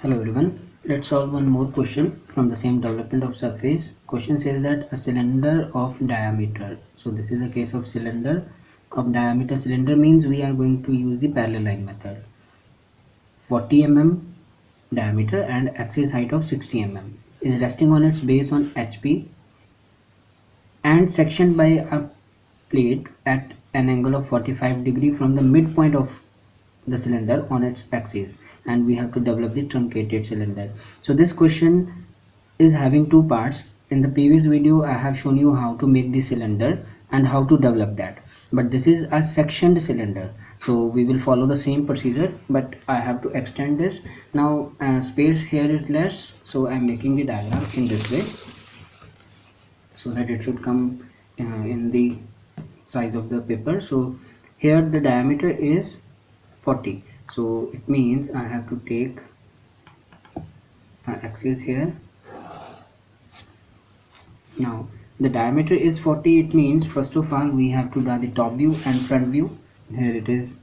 Hello everyone, let's solve one more question from the same development of surface. Question says that a cylinder of diameter. So this is a case of cylinder of diameter. Cylinder means we are going to use the parallel line method. 40 mm diameter and axis height of 60 mm is resting on its base on HP and sectioned by a plate at an angle of 45 degree from the midpoint of the cylinder on its axis, and we have to develop the truncated cylinder. So this question is having two parts. In the previous video I have shown you how to make the cylinder and how to develop that, but this is a sectioned cylinder, so we will follow the same procedure, but I have to extend this. Now space here is less, so I'm making the diagram in this way so that it should come in the size of the paper. So here the diameter is 40, so it means I have to take axis here. Now the diameter is 40, it means first of all we have to draw the top view and front view. Here it is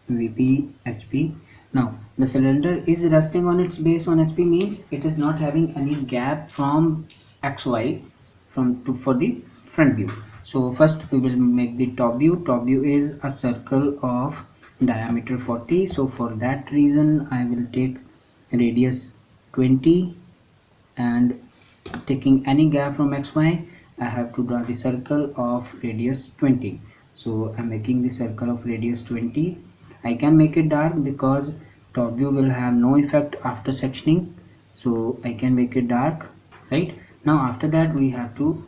VP HP. Now the cylinder is resting on its base on HP, means it is not having any gap from XY for the front view. So first we will make the top view. Top view is a circle of diameter 40, so for that reason I will take radius 20, and taking any gap from XY I have to draw the circle of radius 20. So I'm making the circle of radius 20. I can make it dark because top view will have no effect after sectioning, so I can make it dark, right? Now after that we have to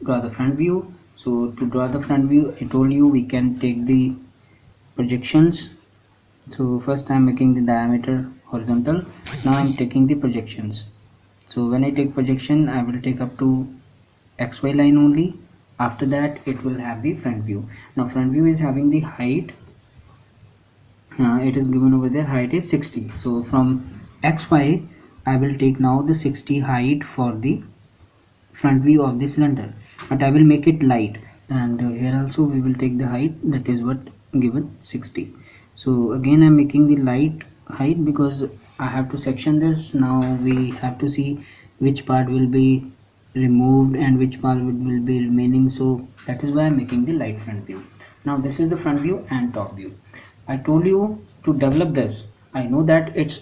draw the front view. So to draw the front view, I told you we can take the projections. So first I'm making the diameter horizontal. Now I'm taking the projections. So when I take projection, I will take up to XY line only. After that it will have the front view. Now front view is having the height, it is given over there, height is 60. So from XY I will take now the 60 height for the front view of the cylinder, but I will make it light, and here also we will take the height, that is what given 60. So again I'm making the light height because I have to section this. Now we have to see which part will be removed and which part will be remaining, so that is why I'm making the light front view. Now this is the front view and top view. I told you to develop this. I know that its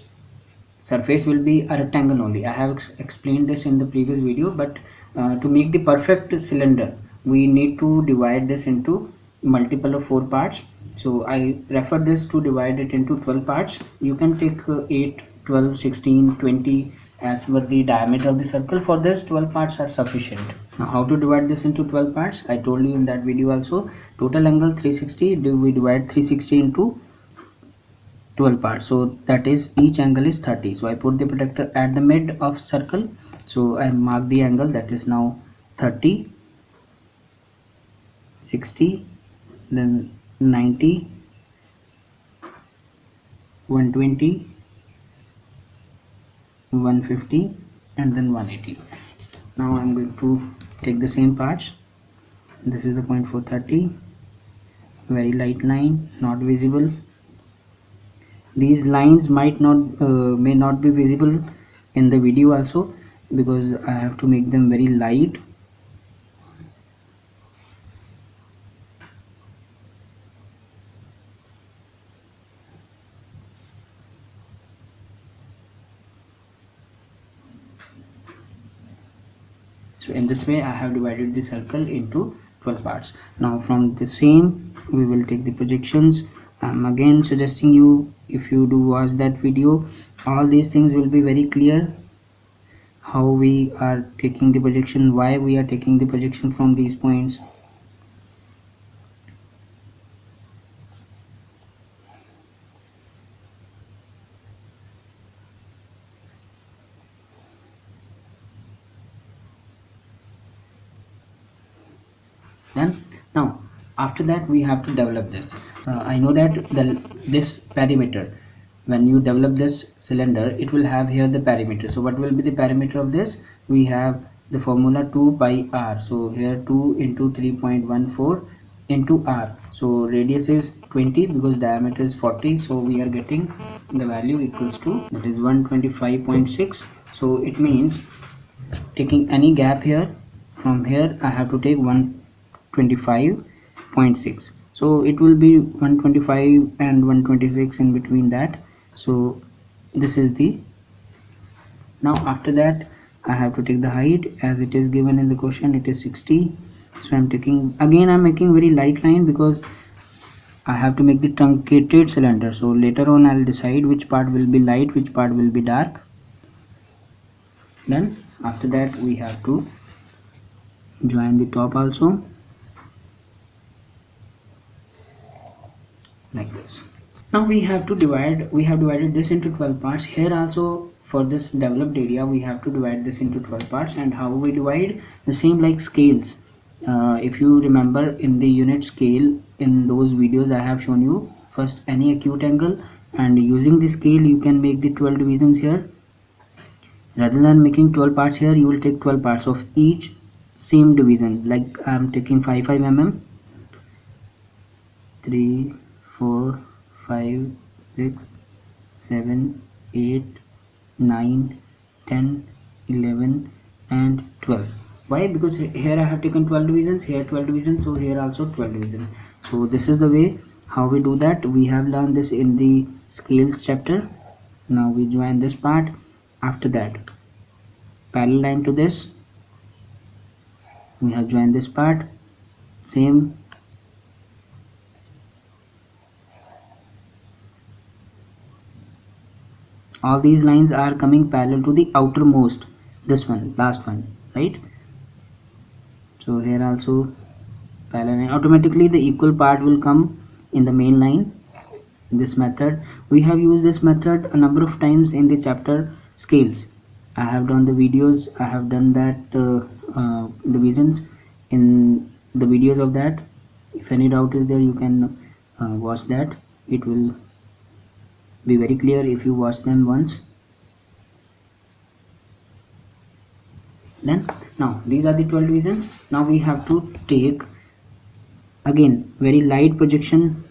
surface will be a rectangle only. I have explained this in the previous video, but to make the perfect cylinder we need to divide this into multiple of 4 parts. So I prefer this to divide it into 12 parts. You can take 8, 12, 16, 20 as per the diameter of the circle. For this 12 parts are sufficient. Now how to divide this into 12 parts, I told you in that video also. Total angle 360, we divide 360 into 12 parts, so that is each angle is 30. So I put the protector at the mid of circle, so I mark the angle, that is now 30, 60, then 90, 120, 150, and then 180. Now I'm going to take the same parts. This is the point for 30, very light line, not visible. These lines might not may not be visible in the video also, because I have to make them very light. So in this way I have divided the circle into 12 parts. Now from the same we will take the projections. I'm again suggesting you, if you do watch that video, all these things will be very clear, how we are taking the projection, why we are taking the projection from these points. Then now after that we have to develop this. I know that this perimeter, when you develop this cylinder, it will have here the perimeter. So what will be the perimeter of this? We have the formula 2 pi r. So here 2 into 3.14 into r. So radius is 20 because diameter is 40, so we are getting the value equals to, that is 125.6. so it means taking any gap here, from here I have to take 125.6, so it will be 125 and 126 in between that. So this is the, now after that I have to take the height as it is given in the question, it is 60. So I'm taking, again I'm making very light line because I have to make the truncated cylinder, so later on I'll decide which part will be light, which part will be dark. Then after that we have to join the top also, like this. Now we have to divide, we have divided this into 12 parts. Here also for this developed area we have to divide this into 12 parts. And how we divide, the same like scales. If you remember in the unit scale, in those videos I have shown you first any acute angle, and using the scale you can make the 12 divisions here. Rather than making 12 parts here, you will take 12 parts of each same division. Like I am taking 5 mm, 3, 4, 5, 6, 7, 8, 9, 10, 11 and 12. Why? Because here I have taken 12 divisions, here 12 divisions, so here also 12 divisions. So this is the way how we do that. We have learned this in the scales chapter. Now we join this part. After that, parallel line to this, we have joined this part, same. All these lines are coming parallel to the outermost, this one, last one, right? So here also parallel line, automatically the equal part will come in the main line. This method, we have used this method a number of times in the chapter scales. I have done the videos, I have done that divisions in the videos of that. If any doubt is there, you can watch that. It will be very clear if you watch them once. Then now these are the 12 divisions. Now we have to take again very light projection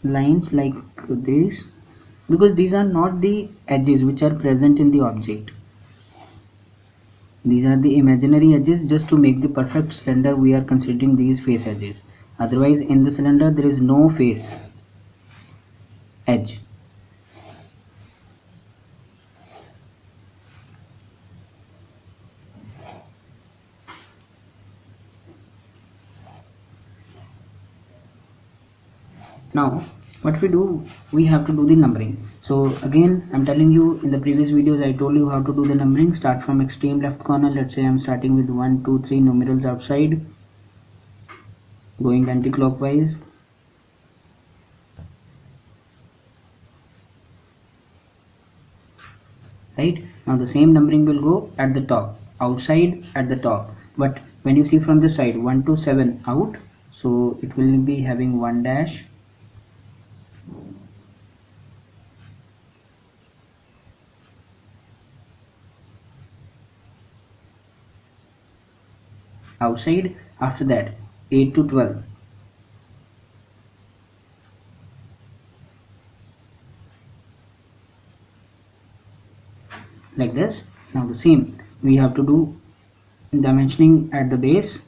lines like this, because these are not the edges which are present in the object. These are the imaginary edges. Just to make the perfect cylinder we are considering these face edges. Otherwise in the cylinder there is no face edge. Now what we do, we have to do the numbering. So again I'm telling you, in the previous videos I told you how to do the numbering. Start from extreme left corner. Let's say I'm starting with 1 2 3 numerals outside, going anti-clockwise. Right, now the same numbering will go at the top, outside at the top, but when you see from the side 1 to 7 out, so it will be having 1 dash, outside. After that 8 to 12, like this. Now the same we have to do dimensioning at the base.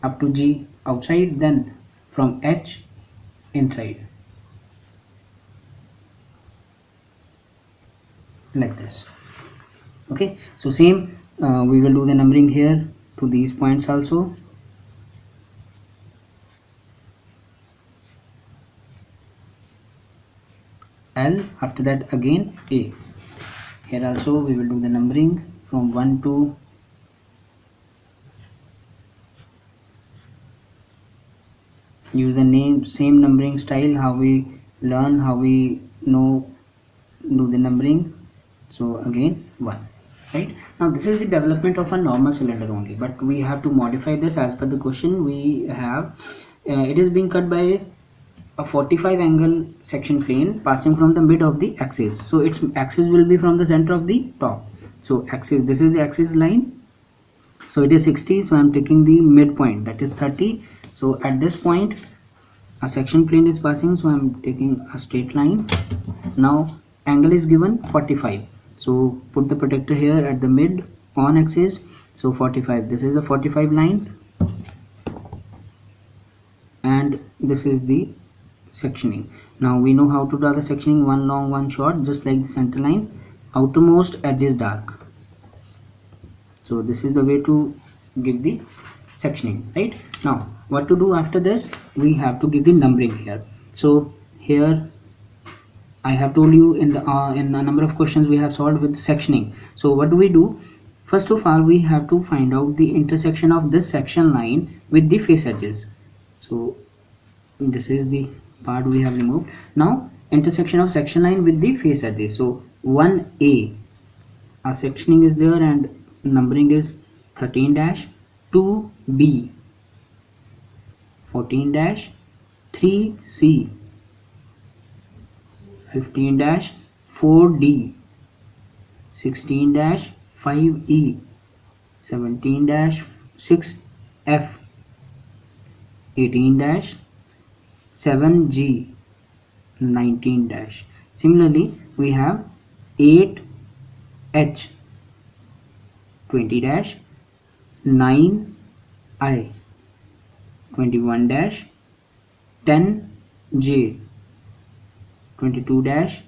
Up to G outside, then from H inside, like this. Okay, so same we will do the numbering here to these points also. L, after that again A. Here also we will do the numbering from 1 to use the name, same numbering style how we learn, how we know do the numbering. So again 1. right? Now this is the development of a normal cylinder only, but we have to modify this as per the question we have. It is being cut by a 45 angle section plane passing from the mid of the axis, so its axis will be from the center of the top. So axis, this is the axis line, so it is 60, so I'm taking the midpoint, that is 30. So at this point a section plane is passing, so I'm taking a straight line. Now angle is given 45, so put the protector here at the mid on axis, so 45, this is a 45 line, and this is the sectioning. Now we know how to draw the sectioning, one long one short, just like the center line. Outermost edge is dark, so this is the way to give the sectioning, right? Now what to do after this, we have to give the numbering here. So here I have told you in a number of questions we have solved with sectioning. So what do we do? First of all, we have to find out the intersection of this section line with the face edges. So this is the part we have removed. Now intersection of section line with the face edges. So 1A, our sectioning is there and numbering is 13 dash, 2B 14 dash, 3C 15 dash, 4D 16 dash, 5E 17 dash, 6F 18 dash, 7G 19 dash. Similarly we have 8H 20 dash, 9I 21 dash, 10J 22 dash,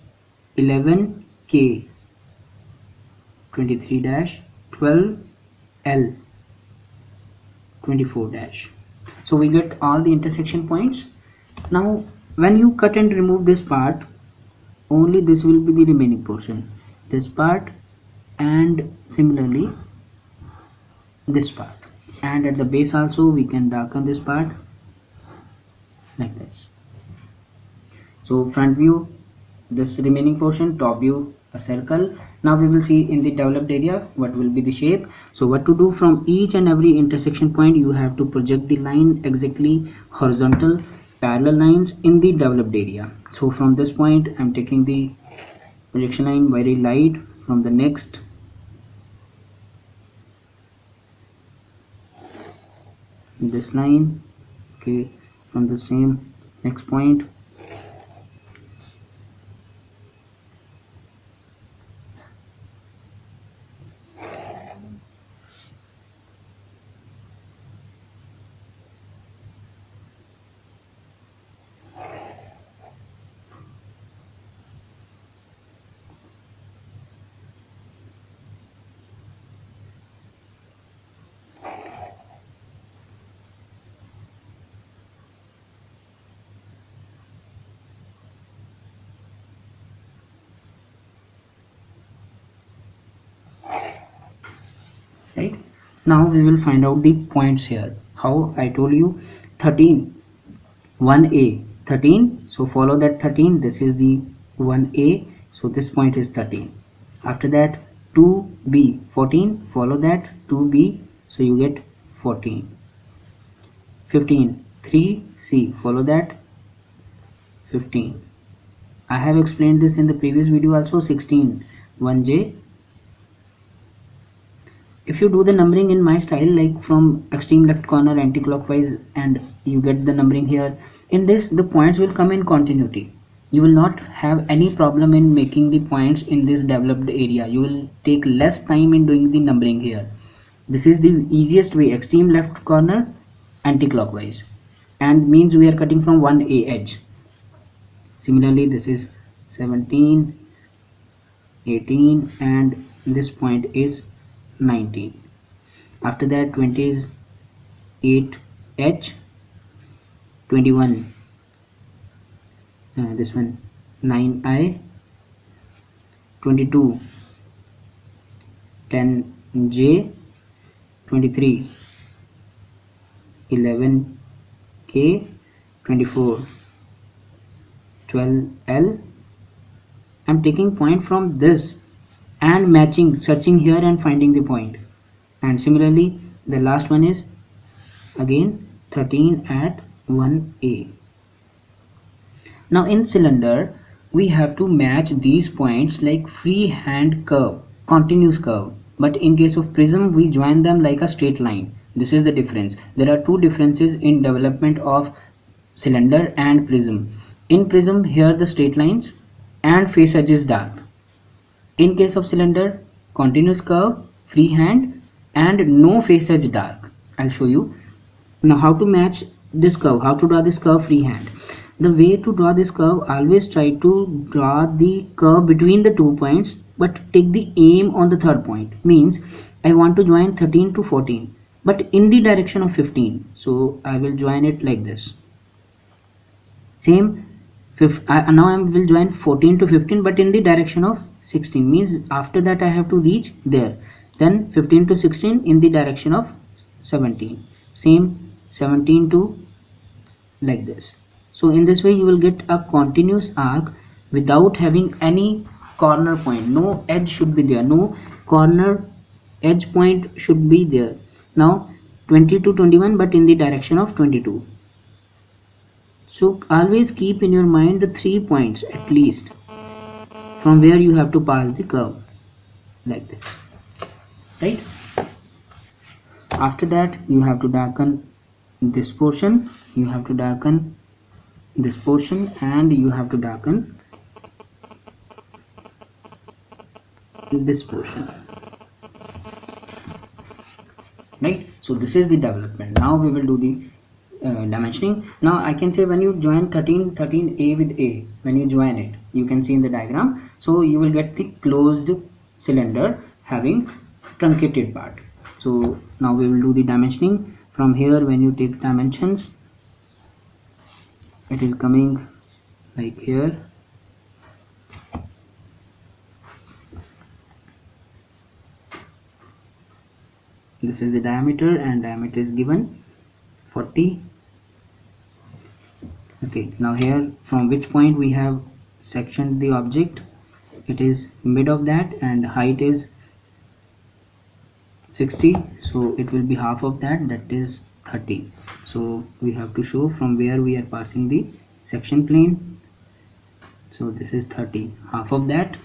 11K 23 dash, 12L 24 dash. So we get all the intersection points. Now when you cut and remove this part, only this will be the remaining portion, this part, and similarly this part, and at the base also we can darken this part like this. So front view, this remaining portion, top view a circle. Now we will see in the developed area what will be the shape. So what to do, from each and every intersection point you have to project the line exactly horizontal parallel lines in the developed area. So from this point I'm taking the projection line very light from the next, this line, okay, from the same next point, right? Now we will find out the points here. How I told you, 13, 1A 13, so follow that 13, this is the 1A, so this point is 13. After that 2B 14, follow that 2B, so you get 14. 15 3C, follow that 15. I have explained this in the previous video also. 16 1J. If you do the numbering in my style, like from extreme left corner anti-clockwise, and you get the numbering here, in this the points will come in continuity. You will not have any problem in making the points in this developed area. You will take less time in doing the numbering here. This is the easiest way, extreme left corner anti-clockwise, and means we are cutting from 1A edge. Similarly this is 17, 18, and this point is 19. After that 20 is 8H, 21 this one 9I, 22 10J, 23 11K, 24 12L. I'm taking point from this and matching, searching here and finding the point. And similarly the last one is again 13 at 1A. Now in cylinder we have to match these points like freehand curve, continuous curve, but in case of prism we join them like a straight line. This is the difference. There are two differences in development of cylinder and prism. In prism here the straight lines and face edge is dark. In case of cylinder, continuous curve, freehand and no face edge dark. I'll show you. Now how to match this curve, how to draw this curve freehand. The way to draw this curve, always try to draw the curve between the 2 points but take the aim on the third point. Means I want to join 13 to 14 but in the direction of 15. So I will join it like this. Same now I will join 14 to 15 but in the direction of 16, means after that I have to reach there, then 15 to 16 in the direction of 17, same 17 to like this. So in this way you will get a continuous arc without having any corner point. No edge should be there, no corner edge point should be there. Now 20 to 21 but in the direction of 22. So always keep in your mind the 3 points at least from where you have to pass the curve like this, right? After that you have to darken this portion, you have to darken this portion and you have to darken this portion, right? So this is the development. Now we will do the dimensioning. Now I can say when you join 13A with A, when you join it, you can see in the diagram, so you will get the closed cylinder having truncated part. So now we will do the dimensioning. From here when you take dimensions, it is coming like here. This is the diameter and diameter is given 40. Okay, now here from which point we have sectioned the object, it is mid of that and height is 60, so it will be half of that, that is 30. So we have to show from where we are passing the section plane. So this is 30, half of that.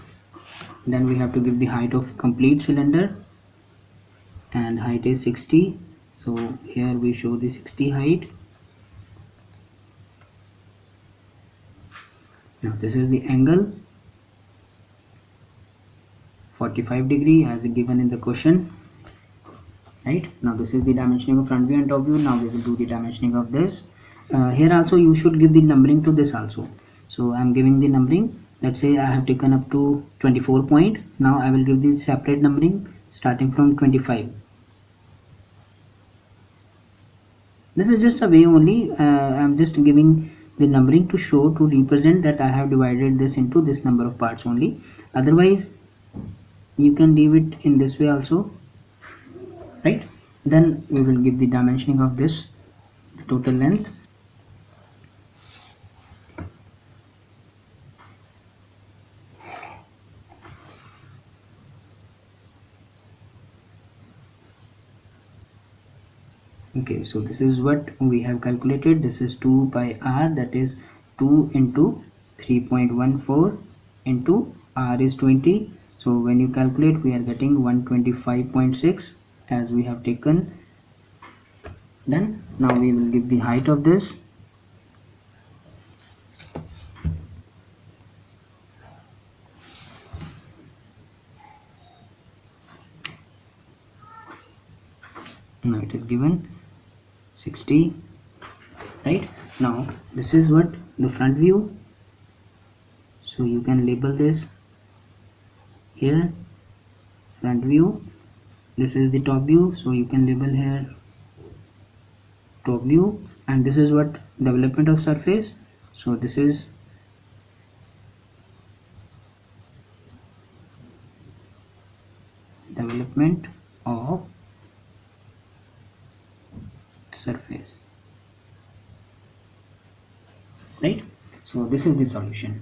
Then we have to give the height of complete cylinder and height is 60. So here we show the 60 height. Now this is the angle 45 degree as given in the question, right? Now this is the dimensioning of front view and top view. Now we will do the dimensioning of this. Here also you should give the numbering to this also. So I am giving the numbering. Let's say I have taken up to 24 point. Now I will give the separate numbering starting from 25. This is just a way only. I am just giving the numbering to show, to represent that I have divided this into this number of parts only. Otherwise you can leave it in this way also, right? Then we will give the dimensioning of this, the total length. Okay, so this is what we have calculated. This is 2 pi r, that is 2 into 3.14 into r is 20. So when you calculate we are getting 125.6 as we have taken. Then now we will give the height of this. Now it is given 60, right? Now this is what the front view, so you can label this here front view. This is the top view, so you can label here top view. And this is what development of surface, so this is development of surface, right? So this is the solution.